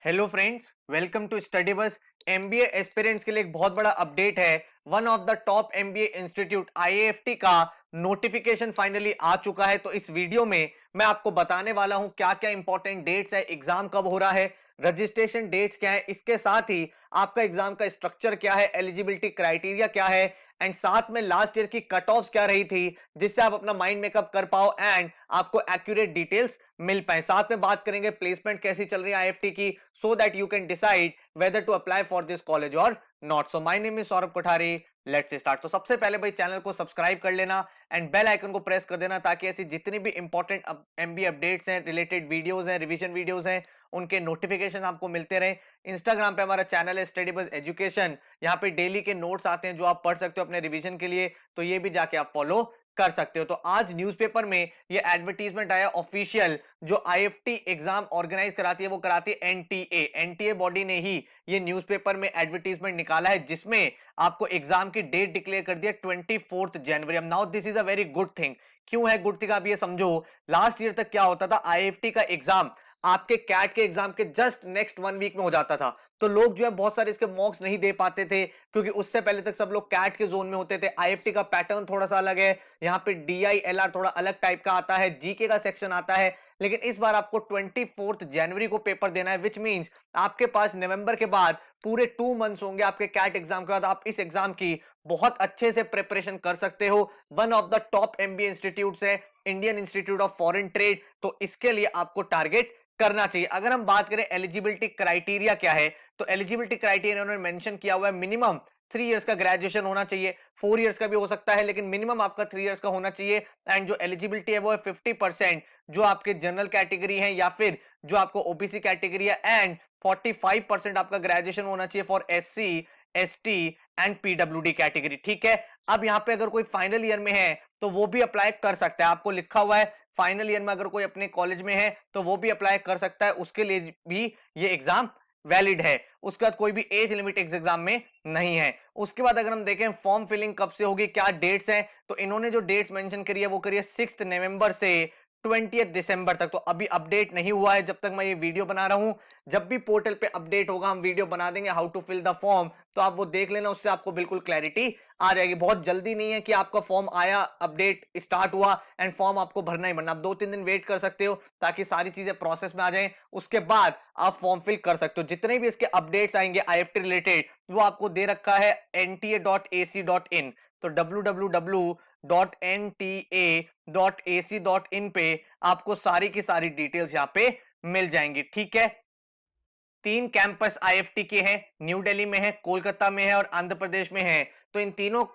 Hello friends, welcome to study bus. MBA aspirants के लिए एक बहुत बड़ा अपडेट है। One of the top MBA institute IAFT का नोटिफिकेशन फाइनली आ चुका है। तो इस वीडियो में मैं आपको बताने वाला हूं क्या क्या इंपॉर्टेंट डेट्स है, एग्जाम कब हो रहा है, रजिस्ट्रेशन डेट्स क्या है, इसके साथ ही आपका एग्जाम का स्ट्रक्चर क्या है, एलिजिबिलिटी क्राइटेरिया क्या है, एंड साथ में लास्ट ईयर की कट ऑफ्स क्या रही थी जिससे आप अपना माइंड मेकअप कर पाओ एंड आपको एक्यूरेट डिटेल्स मिल पाए। साथ में बात करेंगे प्लेसमेंट कैसी चल रही है आईएफटी की, so that you can decide whether to apply for this college or not. So my name is Saurabh Kothari, let's start. तो सबसे पहले भाई चैनल को सब्सक्राइब कर लेना एंड बेल आइकन को प्रेस कर देना ताकि ऐसी जितनी भी इंपॉर्टेंट एमबी अपडेट्स हैं, रिलेटेड वीडियोस हैं, रिवीजन वीडियोस हैं, उनके नोटिफिकेशन आपको मिलते रहे। इंस्टाग्राम पे हमारा चैनल है स्टडी बस एजुकेशन, यहाँ पे डेली के नोट्स आते हैं जो आप पढ़ सकते हो अपने रिवीजन के लिए, तो ये भी जाके आप फॉलो कर सकते हो। तो आज न्यूज़पेपर में ये एडवर्टीजमेंट आया ऑफिशियल, जो आईएफटी एग्जाम ऑर्गेनाइज कराती है वो कराती है एनटीए। एनटीए बॉडी ने ही ये न्यूज़पेपर में एडवर्टीजमेंट निकाला है जिसमें आपको एग्जाम की डेट डिक्लेयर कर दी है 24 जनवरी। Now this is a very good thing. क्यों है गुड थिंग आप ये समझो। लास्ट ईयर तक क्या होता था, आईएफटी का एग्जाम आपके कैट के एग्जाम के जस्ट नेक्स्ट 1 वीक में हो जाता था। तो लोग जो है बहुत सारे इसके मॉक्स नहीं दे पाते थे क्योंकि उससे पहले तक सब लोग कैट के जोन में होते थे। आईएफटी का पैटर्न थोड़ा सा अलग है, यहाँ पे डीआईएलआर थोड़ा अलग टाइप का आता है, जीके का सेक्शन आता है। लेकिन इस बार आपको 24 जनवरी को पेपर देना है, विच मींस आपके पास नवंबर के बाद पूरे 2 मंथ्स होंगे आपके कैट एग्जाम के बाद। आप इस एग्जाम की बहुत अच्छे से प्रिपरेशन कर सकते हो। One of the top MBA institute है Indian institute of foreign trade, तो इसके लिए आपको टारगेट करना चाहिए। अगर हम बात करें एलिजिबिलिटी क्राइटेरिया क्या है, तो एलिजिबिलिटी क्राइटेरिया उन्होंने मेंशन किया हुआ है मिनिमम 3 इयर्स का ग्रेजुएशन होना चाहिए, 4 इयर्स का भी हो सकता है लेकिन मिनिमम आपका 3 इयर्स का होना चाहिए। एंड जो एलिजिबिलिटी है वो है 50% जो आपके जनरल कैटेगरी है या फिर जो आपको ओबीसी कैटेगरी है, एंड 45% आपका ग्रेजुएशन होना चाहिए for SC, ST and PWD category. ठीक है, अब यहाँ पे अगर कोई फाइनल ईयर में है तो वो भी अप्लाई कर सकता है। आपको लिखा हुआ है फाइनल ईयर में अगर कोई अपने कॉलेज में है तो वो भी अप्लाई कर सकता है, उसके लिए भी ये एग्जाम वैलिड है। उसके बाद कोई भी एज लिमिट इस एग्जाम में नहीं है। उसके बाद अगर हम देखें फॉर्म फिलिंग कब से होगी, क्या डेट्स हैं, तो इन्होंने जो डेट्स मेंशन करी है वो करी है 6 नवंबर से 20 दिसंबर तक। तो अभी अपडेट नहीं हुआ है जब तक मैं ये वीडियो बना रहा हूं। जब भी पोर्टल पे अपडेट होगा हम वीडियो बना देंगे how to fill the form, तो आप वो देख लेना, उससे आपको बिल्कुल क्लैरिटी आ जाएगी। बहुत जल्दी नहीं है कि आपका फॉर्म आया, अपडेट स्टार्ट हुआ एंड फॉर्म आपको भरना ही भरना। आप 2-3 दिन वेट कर सकते हो ताकि सारी चीजें प्रोसेस में आ जाएं, उसके बाद आप फॉर्म फिल कर सकते हो। जितने भी इसके अपडेट्स आएंगे आईएफटी रिलेटेड वो आपको दे रखा है nta.ac.in, तो www.nta.ac.in पे आपको सारी की सारी डिटेल्स यहाँ पे मिल जाएंगी। ठीक है, 3 कैंपस आईएफटी के हैं, न्यू दिल्ली में है, कोलकाता में है और आंध्र प्रदेश में है। तो इन तीनों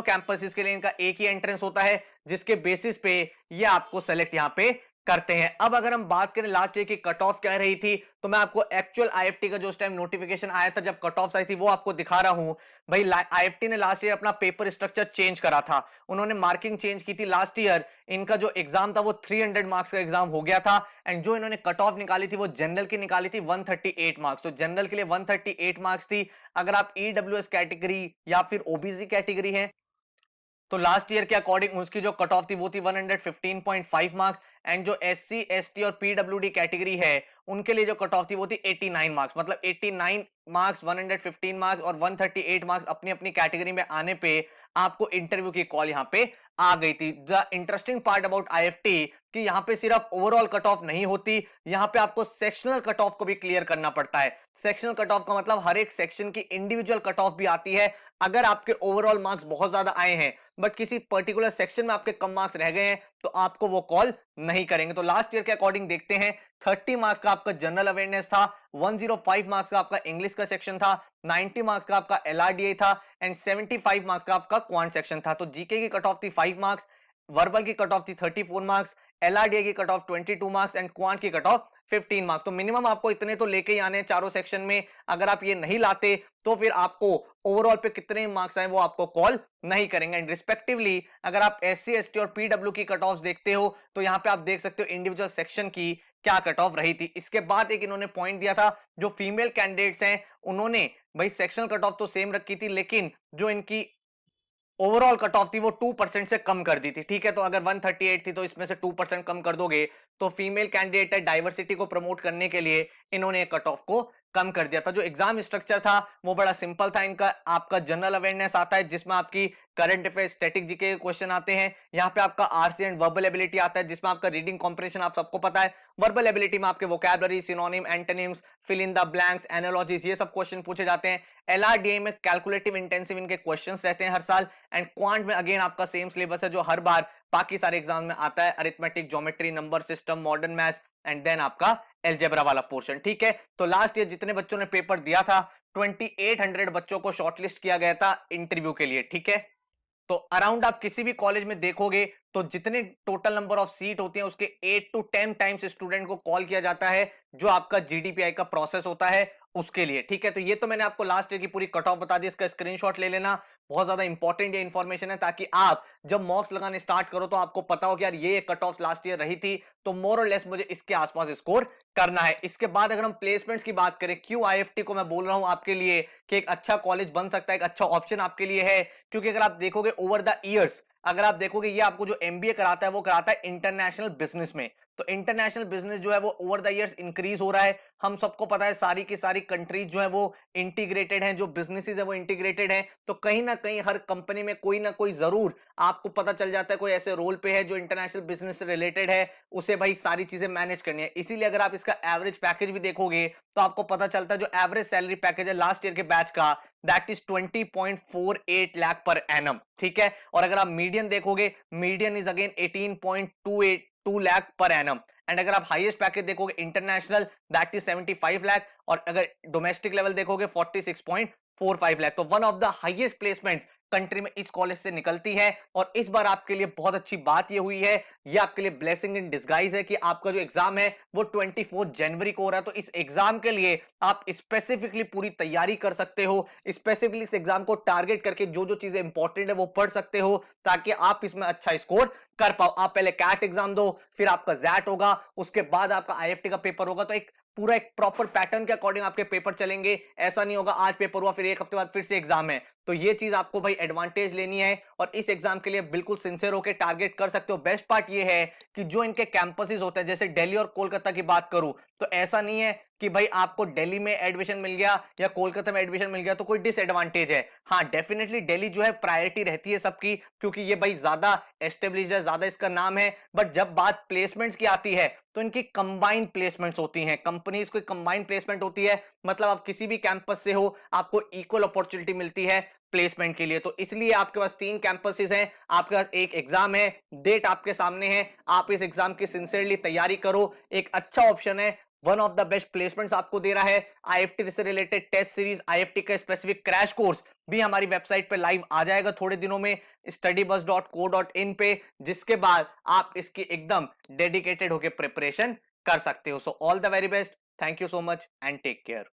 कैंपसेस के लिए इनका एक ही एंट्रेंस होता है जिसके बेसिस पे ये आपको सेलेक्ट यहाँ पे करते हैं। अब अगर हम बात करें लास्ट ईयर की कट ऑफ क्या रही थी, तो मैं आपको एक्चुअल आईएफटी का जो उस टाइम नोटिफिकेशन आया था जब कट ऑफ आई थी वो आपको दिखा रहा हूं। भाई आईएफटी ने लास्ट ईयर अपना पेपर स्ट्रक्चर चेंज करा था, उन्होंने मार्किंग चेंज की थी। लास्ट ईयर इनका जो एग्जाम था वो 300 मार्क्स का एग्जाम हो गया था एंड जो इन्होंने कट ऑफ निकाली थी वो जनरल की निकाली थी 138 मार्क्स। तो जनरल के लिए 138 मार्क्स थी। अगर आप ईडब्ल्यूएस कैटेगरी या फिर ओबीसी कैटेगरी है तो लास्ट ईयर के अकॉर्डिंग उसकी जो कट ऑफ थी वो थी 115.5 मार्क्स, एंड जो एससी, एसटी और पीडब्ल्यूडी कैटेगरी है उनके लिए जो कट ऑफ थी वो थी 89 मार्क्स। मतलब 89 मार्क्स, 115 मार्क्स और 138 मार्क्स अपनी अपनी कैटेगरी में आने पे आपको इंटरव्यू की कॉल यहाँ पे आ गई थी। The interesting part about IFT कि यहाँ पे सिर्फ ओवरऑल कट ऑफ नहीं होती, यहाँ पे आपको सेक्शनल कट ऑफ को भी क्लियर करना पड़ता है। सेक्शनल कट ऑफ का मतलब हर एक सेक्शन की इंडिविजुअल कट ऑफ भी आती है। अगर आपके ओवरऑल मार्क्स बहुत ज्यादा आए हैं बट किसी पर्टिकुलर सेक्शन में आपके कम मार्क्स रह गए हैं तो आपको वो कॉल नहीं करेंगे। तो लास्ट ईयर के अकॉर्डिंग देखते हैं 30 मार्क्स का आपका जनरल अवेयरनेस था, 105 मार्क्स का आपका इंग्लिश का सेक्शन था, 90 मार्क्स का आपका एलआरडीए था एंड 75 मार्क्स का आपका क्वांट सेक्शन था। तो जीके की कट ऑफ थी 5 मार्क्स, वर्बल की कट ऑफ थी 34 मार्क्स, एलआरडीए की cut off 22 marks and quant की कट ऑफ 15 मार्क्स। तो मिनिमम आपको इतने तो लेके ही आने चारों सेक्शन में। अगर आप ये नहीं लाते तो फिर आपको ओवरऑल पे कितने मार्क्स आए वो आपको कॉल नहीं करेंगे। एंड रिस्पेक्टिवली अगर आप एससी, एसटी और पीडब्ल्यू की कट ऑफ देखते हो तो यहाँ पे आप देख सकते हो इंडिविजुअल सेक्शन की क्या कट ऑफ रही थी। इसके बाद एक इन्होंने पॉइंट दिया था, जो फीमेल कैंडिडेट्स हैं उन्होंने भाई सेक्शनल कट ऑफ तो सेम रखी थी लेकिन जो इनकी ओवरऑल कट ऑफ थी वो 2% से कम कर दी थी, ठीक है। तो अगर 138 थी तो इसमें से 2% कम कर दोगे तो फीमेल कैंडिडेट है, डाइवर्सिटी को प्रमोट करने के लिए इन्होंने कट ऑफ को कम कर दिया था। जो एग्जाम स्ट्रक्चर था वो बड़ा सिंपल था इनका। आपका जनरल अवेयरनेस आता है जिसमें आपकी करंट अफेयर, स्टैटिक जीके के क्वेश्चन आते हैं। यहाँ पे आपका आरसी एंड वर्बल एबिलिटी आता है जिसमें आपका रीडिंग कॉम्प्रिहेंशन आप सबको पता है। वर्बल एबिलिटी में आपके vocabulary, synonym, antonyms, fill in the blanks, analogies, ये सब क्वेश्चन पूछे जाते हैं। एलआरडीए में कैलकुलेटिव इंटेंसिव इनके क्वेश्चंस रहते हैं हर साल। एंड क्वांट में अगेन आपका सेम सिलेबस है जो हर बार बाकी सारे एग्जाम में आता है, arithmetic, geometry, number system, modern maths and then आपका एलजेब्रा वाला पोर्शन, ठीक है। तो लास्ट ईयर जितने बच्चों ने पेपर दिया था 2800 बच्चों को शॉर्टलिस्ट किया गया था इंटरव्यू के लिए, ठीक है। तो अराउंड आप किसी भी कॉलेज में देखोगे तो जितने टोटल नंबर ऑफ सीट होती हैं उसके 8 to 10 टाइम्स स्टूडेंट को कॉल किया जाता है जो आपका जीडीपीआई का प्रोसेस होता है उसके लिए, ठीक है। तो ये तो मैंने आपको लास्ट ईयर की पूरी कट ऑफ बता दी, इसका स्क्रीनशॉट ले लेना, बहुत ज्यादा इंपॉर्टेंट ये इंफॉर्मेशन है ताकि आप जब मॉक्स लगाने स्टार्ट करो तो आपको पता हो कि यार ये कट ऑफ लास्ट ईयर रही थी तो मोर और लेस मुझे इसके आसपास स्कोर करना है। इसके बाद अगर हम प्लेसमेंट्स की बात करें, क्यों आईएफटी को मैं बोल रहा हूं आपके लिए कि एक अच्छा कॉलेज बन सकता है, एक अच्छा ऑप्शन आपके लिए है, क्योंकि अगर आप देखोगे ओवर द ईयर्स, अगर आप देखोगे ये आपको जो एमबीए कराता है वो कराता है इंटरनेशनल बिजनेस में। तो इंटरनेशनल बिजनेस जो है वो ओवर द इयर्स इंक्रीज हो रहा है। हम सबको पता है सारी की सारी कंट्रीज जो है वो इंटीग्रेटेड हैं, जो बिजनेसेस है वो इंटीग्रेटेड हैं। तो कहीं ना कहीं हर कंपनी में कोई ना कोई जरूर आपको पता चल जाता है कोई ऐसे रोल पे है जो इंटरनेशनल बिजनेस से रिलेटेड है, उसे भाई सारी चीजें मैनेज करनी है। इसीलिए अगर आप इसका एवरेज पैकेज भी देखोगे तो आपको पता चलता है जो एवरेज सैलरी पैकेज है लास्ट ईयर के बैच का that is 20.48 lakh per annum, ठीक है। और अगर आप मीडियन देखोगे, median is again 18.282 lakh per annum. And अगर आप हाईएस्ट पैकेज देखोगे इंटरनेशनल दैट इज 75 लाख, और अगर डोमेस्टिक लेवल देखोगे 46.45 लाख। तो one of the highest placement country में इस कॉलेज से निकलती है। और इस बार आपके लिए बहुत अच्छी बात यह हुई है, यह आपके लिए ब्लेसिंग इन डिस्गाइज है कि आपका जो एग्जाम है वो 24 जनवरी को हो रहा है। तो इस एग्जाम के लिए आप स्पेसिफिकली पूरी तैयारी कर सकते हो, स्पेसिफिकली इस एग्जाम को टारगेट करके जो जो चीजें इंपॉर्टेंट है वो पढ़ सकते हो ताकि आप इसमें अच्छा स्कोर कर पाओ। आप पहले कैट एग्जाम दो, फिर आपका जैट होगा, उसके बाद आपका आईएफटी का पेपर होगा। तो एक पूरा एक प्रॉपर पैटर्न के अकॉर्डिंग आपके पेपर चलेंगे। ऐसा नहीं होगा आज पेपर हुआ फिर एक हफ्ते बाद फिर से एग्जाम है। तो ये चीज आपको भाई एडवांटेज लेनी है और इस एग्जाम के लिए बिल्कुल सिंसियर होकर टारगेट कर सकते हो। बेस्ट पार्ट ये है कि जो इनके कैंपसेस होते हैं, जैसे दिल्ली और कोलकाता की बात करूं तो ऐसा नहीं है कि भाई आपको दिल्ली में एडमिशन मिल गया या कोलकाता में एडमिशन मिल गया तो कोई डिसएडवांटेज है। हाँ डेफिनेटली दिल्ली जो है प्रायोरिटी रहती है सबकी, क्योंकि ये भाई ज्यादा एस्टेब्लिश है, ज्यादा इसका नाम है। बट जब बात प्लेसमेंट्स की आती है तो इनकी कंबाइंड प्लेसमेंट्स होती हैं, कंपनीज को कंबाइंड प्लेसमेंट होती है, मतलब आप किसी भी कैंपस से हो आपको इक्वल अपॉर्चुनिटी मिलती है प्लेसमेंट के लिए। तो इसलिए आपके पास 3 कैंपसेस हैं, आपके पास एक एग्जाम है, डेट आपके सामने है, आप इस एग्जाम की सिंसियरली तैयारी करो। एक अच्छा ऑप्शन है, one of the best placements आपको दे रहा है। आईएफटी से रिलेटेड टेस्ट सीरीज, आईएफटी का स्पेसिफिक क्रैश कोर्स भी हमारी वेबसाइट पे लाइव आ जाएगा थोड़े दिनों में studybus.co.in पे, जिसके बाद आप इसकी एकदम डेडिकेटेड होकर प्रिपरेशन कर सकते हो। So all the very best, thank you so much and take care.